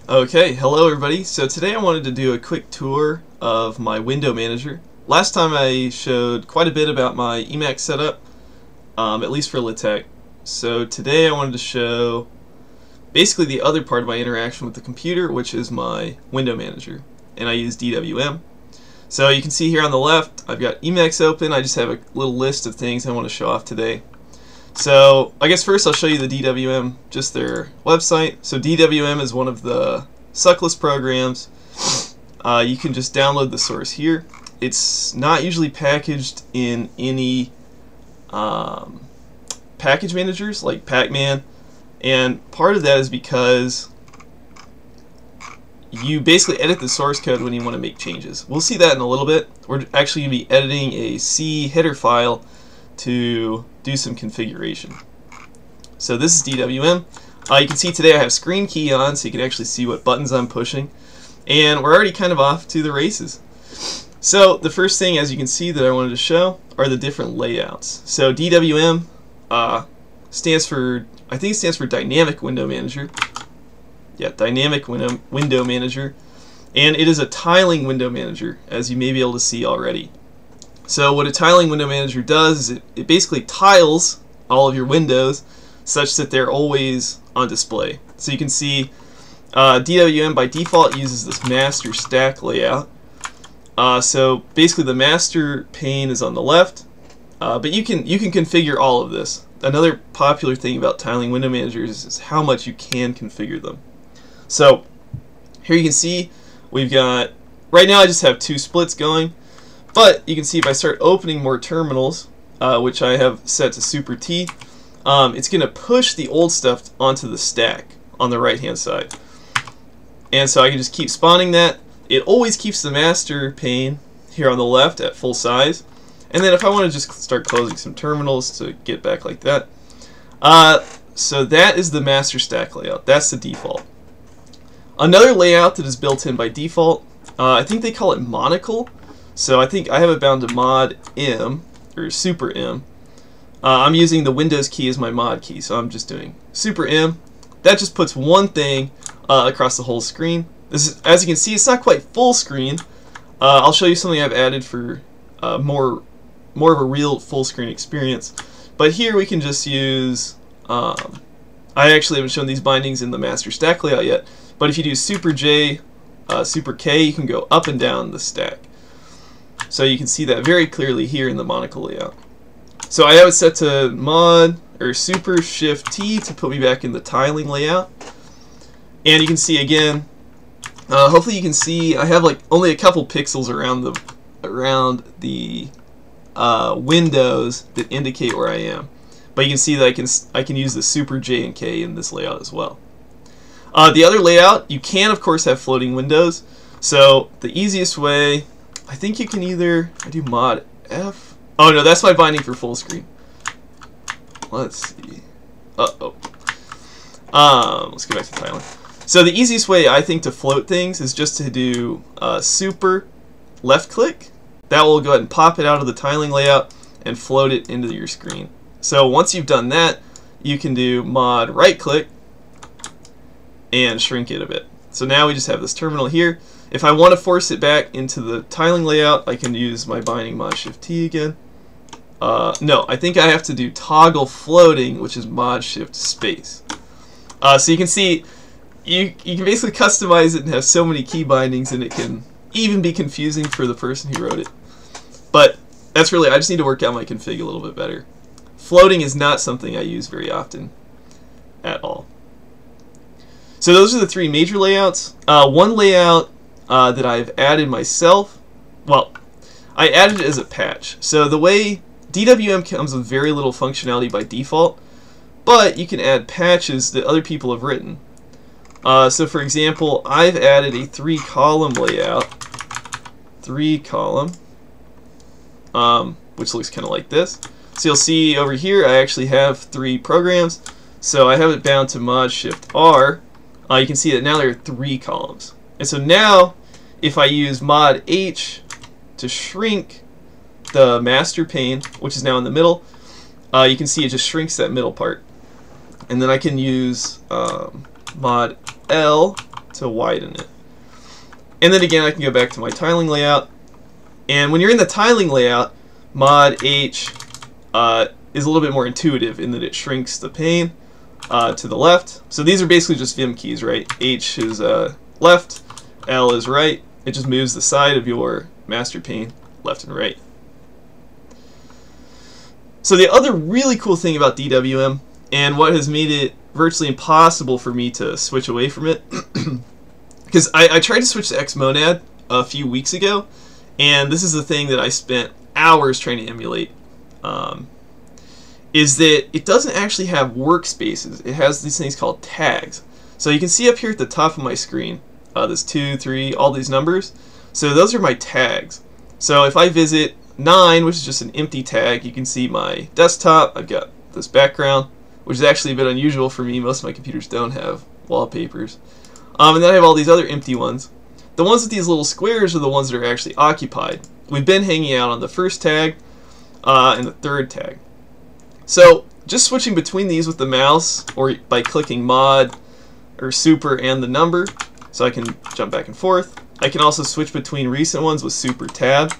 Okay, hello everybody. So today I wanted to do a quick tour of my window manager. Last time I showed quite a bit about my Emacs setup, at least for LaTeX. So today I wanted to show basically the other part of my interaction with the computer, which is my window manager. And I use DWM. So you can see here on the left, I've got Emacs open. I just have a little list of things I want to show off today. So I guess first I'll show you the DWM, just their website. So DWM is one of the suckless programs. You can just download the source here. It's not usually packaged in any package managers like Pacman, and part of that is because you basically edit the source code when you want to make changes. We'll see that in a little bit. We're actually going to be editing a C header file to do some configuration. So this is DWM. You can see today I have screen key on, so you can actually see what buttons I'm pushing, and we're already kind of off to the races. So the first thing, as you can see, that I wanted to show are the different layouts. So DWM stands for, I think it stands for Dynamic Window Manager. Yeah, Dynamic Window Manager, and it is a tiling window manager, as you may be able to see already. So what a tiling window manager does is it basically tiles all of your windows such that they're always on display. So you can see DWM by default uses this master stack layout. So basically the master pane is on the left, but you can configure all of this. Another popular thing about tiling window managers is how much you can configure them. So here you can see we've got, right now I just have two splits going. But you can see if I start opening more terminals, which I have set to Super T, it's going to push the old stuff onto the stack on the right hand side. And so I can just keep spawning that. It always keeps the master pane here on the left at full size. And then if I want to just start closing some terminals to get back like that. So that is the master stack layout. That's the default. Another layout that is built in by default, I think they call it monocle. So I think I have it bound to mod M, or super M. I'm using the Windows key as my mod key, so I'm just doing super M. That just puts one thing across the whole screen. This is, as you can see, it's not quite full screen. I'll show you something I've added for more of a real full screen experience. But here we can just use, I actually haven't shown these bindings in the master stack layout yet, but if you do super J, super K, you can go up and down the stack. So you can see that very clearly here in the monocle layout. So I have it set to mod or super shift T to put me back in the tiling layout. And you can see again, hopefully you can see I have like only a couple pixels around the windows that indicate where I am. But you can see that I can use the super J and K in this layout as well. The other layout, you can of course have floating windows. So the easiest way, I think you can either, I do mod F. Oh no, that's my binding for full screen. Let's see. Let's go back to tiling. So the easiest way I think to float things is just to do super left click. That will go ahead and pop it out of the tiling layout and float it into your screen. So once you've done that, you can do mod right click and shrink it a bit. So now we just have this terminal here. If I want to force it back into the tiling layout, I can use my binding mod shift T again. No, I think I have to do toggle floating, which is mod shift space. So you can see, you can basically customize it and have so many key bindings, and it can even be confusing for the person who wrote it. But that's really, I just need to work out my config a little bit better. Floating is not something I use very often at all. So those are the three major layouts. One layout that I've added myself, well, I added it as a patch. So the way DWM comes with very little functionality by default, but you can add patches that other people have written. So for example, I've added a 3-column layout, 3-column, which looks kind of like this. So you'll see over here I actually have 3 programs. So I have it bound to mod shift R. You can see that now there are 3 columns. And so now, if I use mod H to shrink the master pane, which is now in the middle, you can see it just shrinks that middle part. And then I can use mod L to widen it. And then again, I can go back to my tiling layout. And when you're in the tiling layout, mod H is a little bit more intuitive in that it shrinks the pane to the left. So these are basically just Vim keys, right? H is left, L is right. It just moves the side of your master pane left and right. So the other really cool thing about DWM, and what has made it virtually impossible for me to switch away from it, because I tried to switch to Xmonad a few weeks ago, and this is the thing that I spent hours trying to emulate, is that it doesn't actually have workspaces. It has these things called tags. So you can see up here at the top of my screen, there's 2, 3, all these numbers. So those are my tags. So if I visit 9, which is just an empty tag, you can see my desktop. I've got this background, which is actually a bit unusual for me. Most of my computers don't have wallpapers. And then I have all these other empty ones. The ones with these little squares are the ones that are actually occupied. We've been hanging out on the first tag and the third tag. So just switching between these with the mouse, or by clicking mod or super and the number, so I can jump back and forth. I can also switch between recent ones with super tab.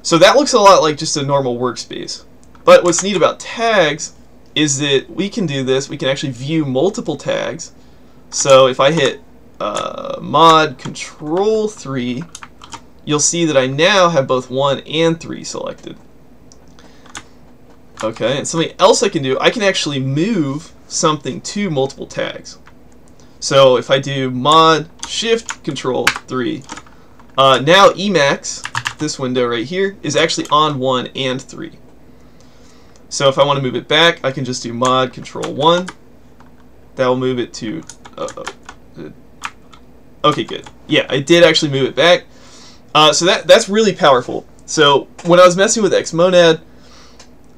So that looks a lot like just a normal workspace. But what's neat about tags is that we can do this. We can actually view multiple tags. So if I hit mod control 3, you'll see that I now have both 1 and 3 selected. Okay, and something else I can do, I can actually move something to multiple tags. So if I do mod shift control 3, now Emacs, this window right here, is actually on 1 and 3. So if I want to move it back, I can just do mod control 1. That will move it to... okay, good. Yeah, I did actually move it back. So that's really powerful. So when I was messing with Xmonad,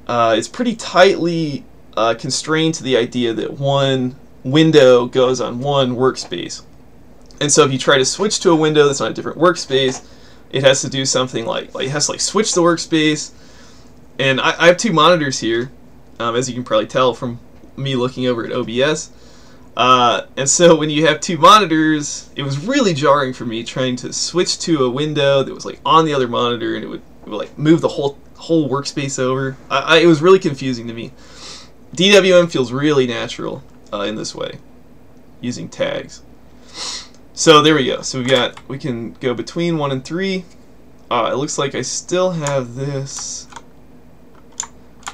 it's pretty tightly constrained to the idea that one window goes on one workspace. And so if you try to switch to a window that's on a different workspace, it has to do something like it has to switch the workspace. And I have 2 monitors here, as you can probably tell from me looking over at OBS. And so when you have 2 monitors, it was really jarring for me trying to switch to a window that was on the other monitor, and it would move the whole workspace over. It was really confusing to me. DWM feels really natural in this way, using tags. So there we go. So we can go between 1 and 3. It looks like I still have this.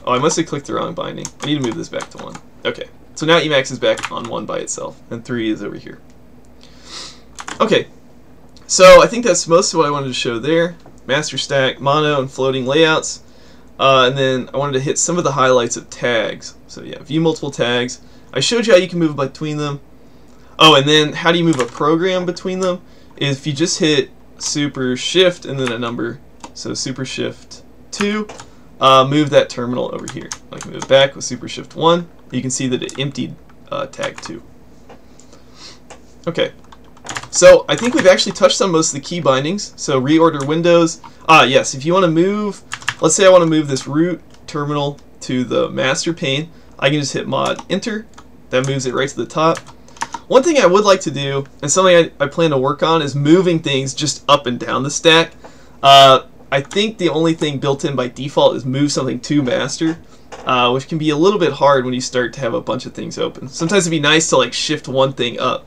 Oh, I must have clicked the wrong binding. I need to move this back to 1. Okay. So now Emacs is back on 1 by itself, and 3 is over here. Okay. So I think that's most of what I wanted to show there. Master stack, mono, and floating layouts. And then I wanted to hit some of the highlights of tags. So yeah, view multiple tags. I showed you how you can move between them. Oh, and then how do you move a program between them? Is if you just hit super shift and then a number. So super shift 2, move that terminal over here. I can move it back with super shift 1. You can see that it emptied tag 2. Okay. So I think we've actually touched on most of the key bindings. So reorder windows. Yes, if you want to move, let's say I want to move this root terminal to the master pane, I can just hit mod enter. That moves it right to the top. One thing I would like to do, and something I plan to work on, is moving things just up and down the stack. I think the only thing built in by default is move something to master, which can be a little bit hard when you start to have a bunch of things open. Sometimes it'd be nice to shift one thing up.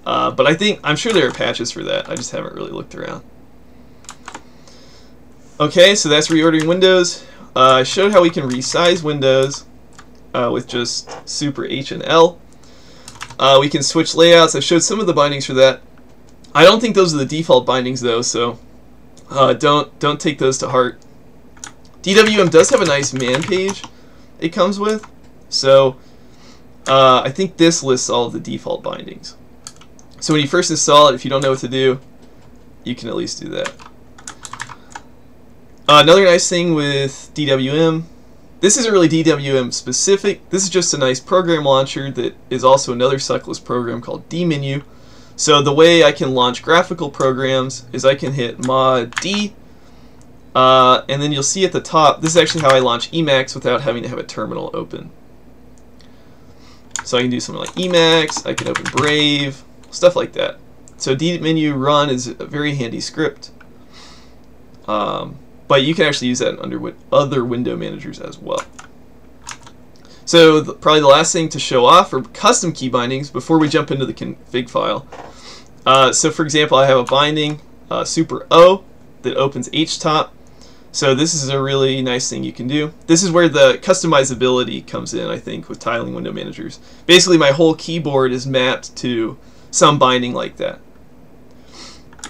But I'm sure there are patches for that. I just haven't really looked around. Okay, so that's reordering windows. I showed how we can resize windows with just super H and L. We can switch layouts. I showed some of the bindings for that. I don't think those are the default bindings though, so don't take those to heart. DWM does have a nice man page it comes with, so I think this lists all of the default bindings. So when you first install it, if you don't know what to do, you can at least do that. Another nice thing with DWM, this isn't really DWM specific. This is just a nice program launcher that is also another suckless program called dmenu. So the way I can launch graphical programs is I can hit mod D, and then you'll see at the top, this is actually how I launch Emacs without having to have a terminal open. So I can do something like Emacs, I can open Brave, stuff like that. So dmenu run is a very handy script, but you can actually use that under other window managers as well. So probably the last thing to show off are custom key bindings before we jump into the config file. So for example, I have a binding super O that opens htop. So this is a really nice thing you can do. This is where the customizability comes in, I think, with tiling window managers. Basically, my whole keyboard is mapped to some binding like that.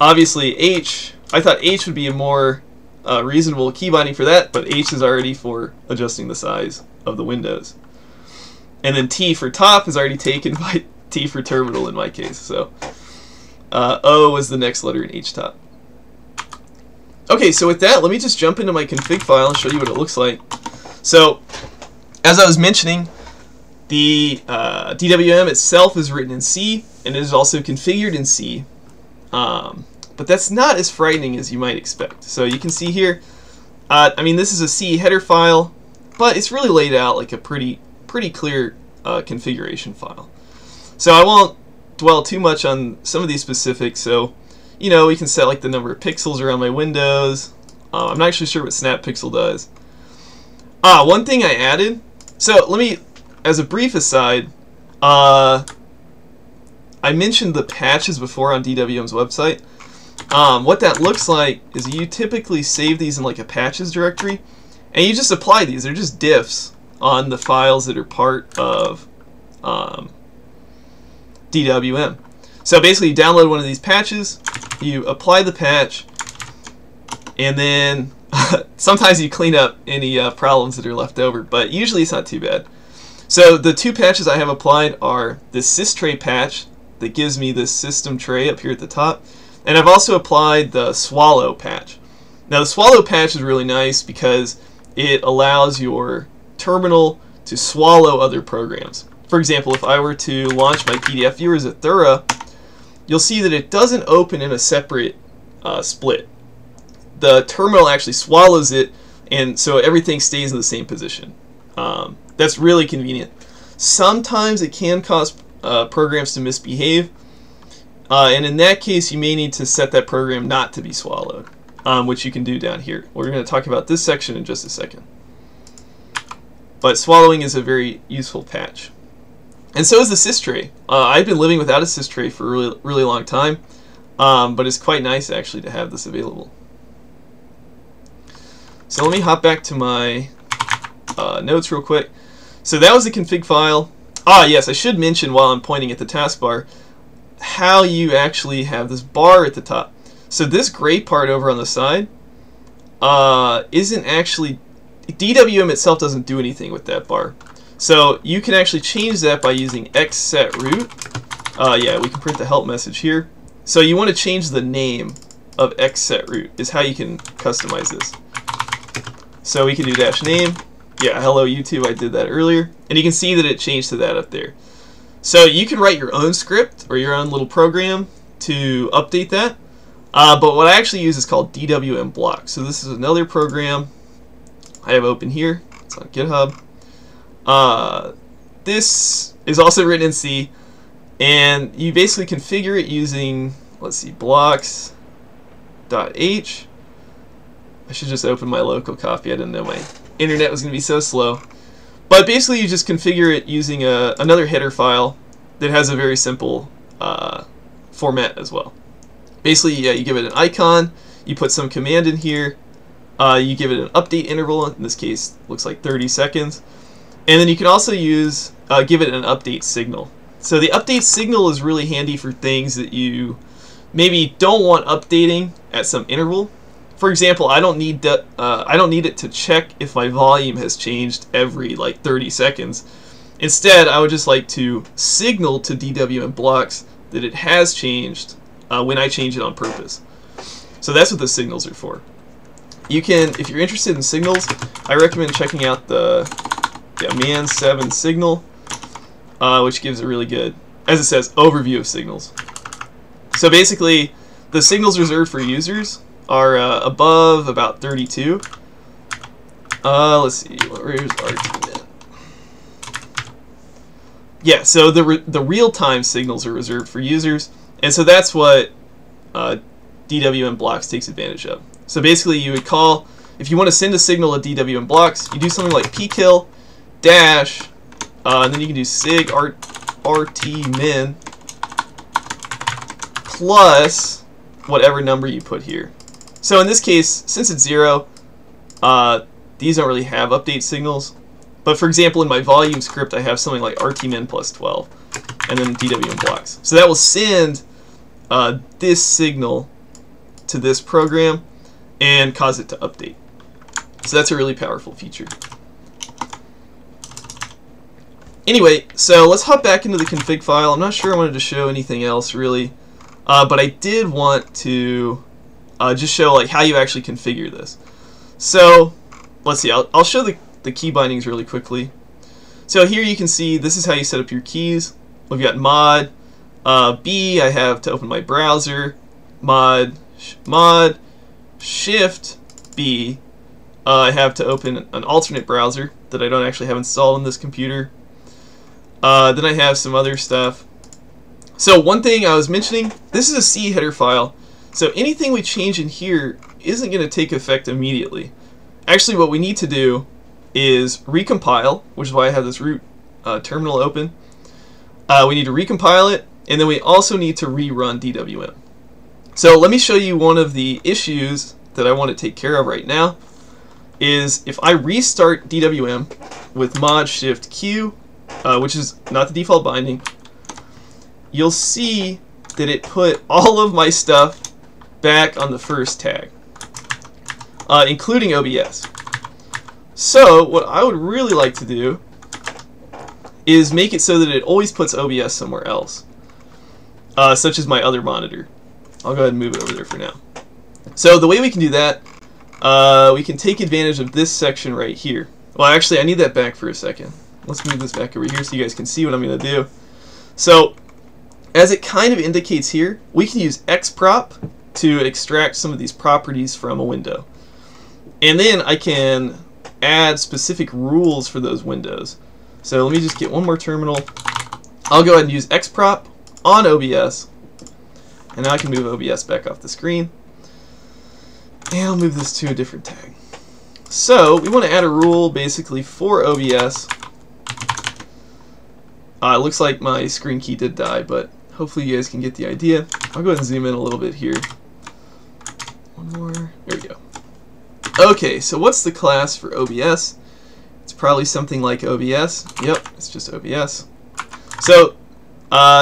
Obviously, H, I thought H would be a more reasonable key binding for that, but H is already for adjusting the size of the windows. And then T for top is already taken by T for terminal in my case. So O is the next letter in htop. Okay, so with that, let me just jump into my config file and show you what it looks like. So, as I was mentioning, the DWM itself is written in C, and it is also configured in C. But that's not as frightening as you might expect. So you can see here, I mean, this is a C header file, but it's really laid out like a pretty clear configuration file. So I won't dwell too much on some of these specifics. So, you know, we can set like the number of pixels around my windows. I'm not actually sure what snap pixel does. One thing I added. So let me, as a brief aside, I mentioned the patches before on DWM's website. What that looks like is you typically save these in like a patches directory, and you just apply these. They're just diffs on the files that are part of DWM. So basically, you download one of these patches, you apply the patch, and then sometimes you clean up any problems that are left over, but usually it's not too bad. So the two patches I have applied are the systray patch that gives me this system tray up here at the top, and I've also applied the swallow patch. Now the swallow patch is really nice because it allows your terminal to swallow other programs. For example, if I were to launch my PDF viewer as a Thura, you'll see that it doesn't open in a separate split. The terminal actually swallows it, and so everything stays in the same position. That's really convenient. Sometimes it can cause programs to misbehave, and in that case you may need to set that program not to be swallowed, which you can do down here. We're going to talk about this section in just a second. But swallowing is a very useful patch. And so is the systray. I've been living without a systray for a really long time, but it's quite nice actually to have this available. So let me hop back to my notes real quick. So that was the config file. Yes, I should mention while I'm pointing at the taskbar how you actually have this bar at the top. So this gray part over on the side isn't actually, DWM itself doesn't do anything with that bar. So you can actually change that by using xsetRoot. Yeah, we can print the help message here. So you want to change the name of xsetRoot is how you can customize this. So we can do -name. Yeah, hello YouTube, I did that earlier. And you can see that it changed to that up there. So you can write your own script or your own little program to update that. But what I actually use is called DWM block. So this is another program I have open here. It's on GitHub. This is also written in C, and you basically configure it using, let's see, blocks.h. I should just open my local copy. I didn't know my internet was going to be so slow. But basically you just configure it using another header file that has a very simple format as well. Basically, yeah, you give it an icon, you put some command in here, you give it an update interval, in this case looks like 30 seconds, and then you can also use give it an update signal. So the update signal is really handy for things that you maybe don't want updating at some interval. For example, I don't need it to check if my volume has changed every like 30 seconds. Instead, I would just like to signal to DWM blocks that it has changed when I change it on purpose. So that's what the signals are for. You can, if you're interested in signals, I recommend checking out the man7 signal, which gives a really good, as it says, overview of signals. So basically, the signals reserved for users are above about 32. Let's see, where's RTNet? Yeah, so the real-time signals are reserved for users, and so that's what DWM blocks takes advantage of. So basically, you would call, if you want to send a signal to DWM blocks, you do something like pkill dash, and then you can do sig rtmin plus whatever number you put here. So in this case, since it's 0, these don't really have update signals. But for example, in my volume script, I have something like rtmin plus 12, and then DWM blocks. So that will send this signal to this program and cause it to update. So that's a really powerful feature. Anyway, so let's hop back into the config file. I'm not sure I wanted to show anything else really, but I did want to just show like how you actually configure this. So let's see, I'll show the key bindings really quickly. So here you can see this is how you set up your keys. We've got mod B, I have to open my browser, mod shift B, I have to open an alternate browser that I don't actually have installed on this computer. Then I have some other stuff. So one thing I was mentioning, this is a C header file, so anything we change in here isn't going to take effect immediately. Actually, what we need to do is recompile, which is why I have this root terminal open. We need to recompile it, and then we also need to rerun DWM. So let me show you one of the issues that I want to take care of right now. Is if I restart DWM with mod shift Q, which is not the default binding, you'll see that it put all of my stuff back on the first tag, including OBS. So what I would really like to do is make it so that it always puts OBS somewhere else, such as my other monitor. I'll go ahead and move it over there for now. So the way we can do that, we can take advantage of this section right here. Well, actually, I need that back for a second. Let's move this back over here so you guys can see what I'm going to do. So, as it kind of indicates here, we can use xprop to extract some of these properties from a window. And then I can add specific rules for those windows. So let me just get one more terminal. I'll go ahead and use xprop on OBS. And now I can move OBS back off the screen. And I'll move this to a different tag. So we want to add a rule basically for OBS. It looks like my screen key did die, but hopefully you guys can get the idea. I'll go ahead and zoom in a little bit here. One more. There we go. Okay, so what's the class for OBS? It's probably something like OBS. Yep, it's just OBS. So,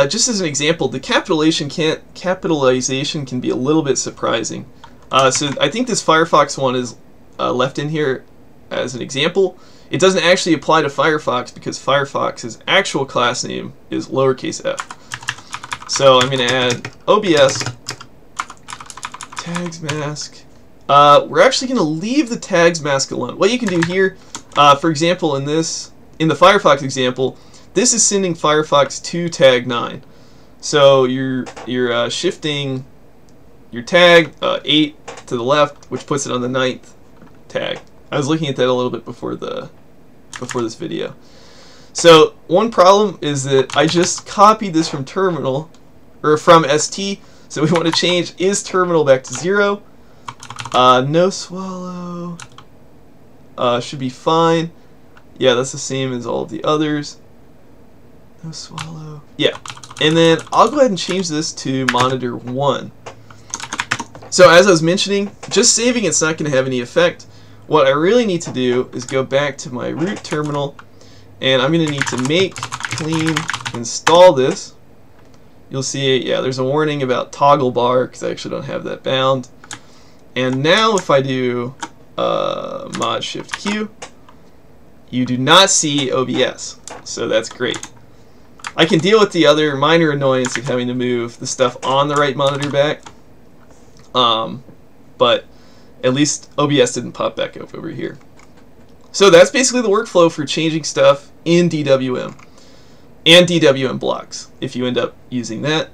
just as an example, the capitalization can be a little bit surprising. So I think this Firefox one is left in here as an example. It doesn't actually apply to Firefox because Firefox's actual class name is lowercase f. So I'm going to add OBS tags mask. We're actually going to leave the tags mask alone. What you can do here, for example, in the Firefox example, this is sending Firefox to tag 9. So you're shifting your tag 8 to the left, which puts it on the 9th tag. I was looking at that a little bit before this video. So one problem is that I just copied this from terminal, or from ST. So we want to change is terminal back to 0. No swallow should be fine. Yeah, that's the same as all of the others. No swallow. Yeah, and then I'll go ahead and change this to monitor 1. So as I was mentioning, just saving it's not going to have any effect. What I really need to do is go back to my root terminal, and I'm going to need to make clean install this. You'll see, yeah, there's a warning about toggle bar because I actually don't have that bound. And now if I do mod shift Q, you do not see OBS, so that's great. I can deal with the other minor annoyance of having to move the stuff on the right monitor back, but at least OBS didn't pop back up over here. So that's basically the workflow for changing stuff in DWM and DWM blocks, if you end up using that.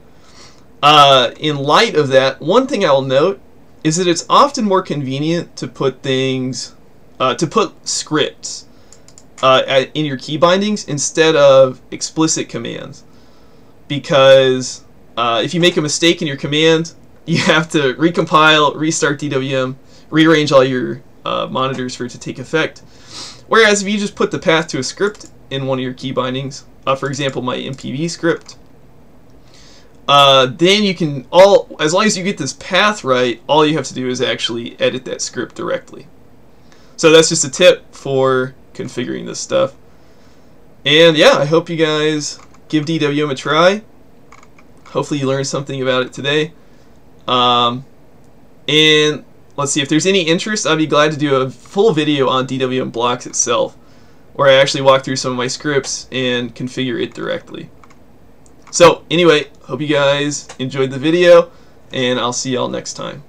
In light of that, one thing I will note is that it's often more convenient to put things, to put scripts in your key bindings instead of explicit commands, because if you make a mistake in your command, you have to recompile, restart DWM, rearrange all your monitors for it to take effect. Whereas if you just put the path to a script in one of your key bindings, for example my MPV script, then you can, as long as you get this path right, all you have to do is actually edit that script directly. So that's just a tip for configuring this stuff. And yeah, I hope you guys give DWM a try. Hopefully you learned something about it today. And let's see, if there's any interest, I'd be glad to do a full video on DWM blocks itself, where I actually walk through some of my scripts and configure it directly. So anyway, hope you guys enjoyed the video, and I'll see y'all next time.